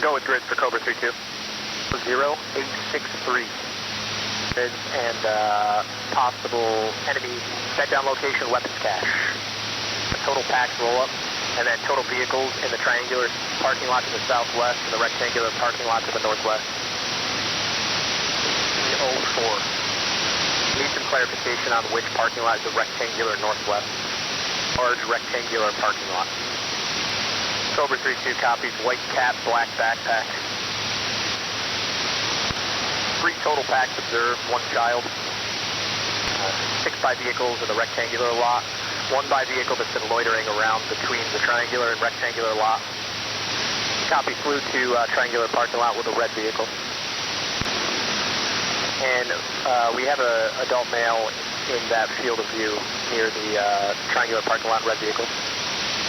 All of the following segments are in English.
Go with grid for Cobra 32. 0863. And possible enemy set down location, weapons cache. Total packs roll up, and then total vehicles in the triangular parking lot to the southwest and the rectangular parking lot to the northwest. 04. Need some clarification on which parking lot is the rectangular northwest. Large rectangular parking lot. Cobra 32 copies, white cap, black backpack. 3 total packs observed, 1 child. 6 by vehicles in the rectangular lot. 1 by vehicle that's been loitering around between the triangular and rectangular lot. Copy, flew to triangular parking lot with a red vehicle. And we have an adult male in that field of view near the triangular parking lot, red vehicle.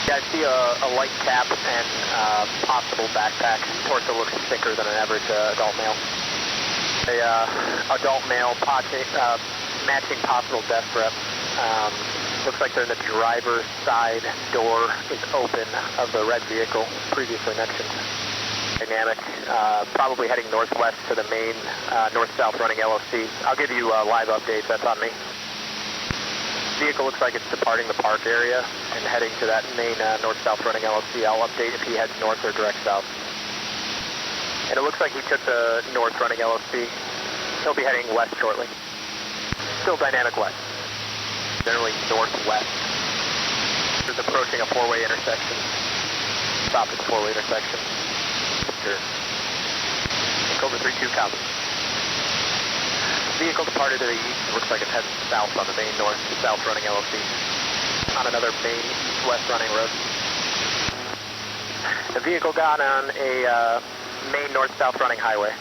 Yeah, I see a light cap and possible backpack. Torso looks thicker than an average adult male. Adult male matching possible death threat. Looks like they're in the driver's side door is open of the red vehicle previously mentioned. Dynamic, probably heading northwest to the main north-south running LOC. I'll give you live updates, that's on me. Vehicle looks like it's departing the park area and heading to that main north-south running LOC. I'll update if he heads north or direct south. And it looks like he took the north running LOC. He'll be heading west shortly. Still dynamic west. Generally northwest. He's approaching a 4-way intersection. Stop at the 4-way intersection. Sure. Cobra 32 copy. Vehicle departed to the east. Looks like it's heading south on the main north to south running LOC. On another main east-west running road. The vehicle got on a main north-south running highway.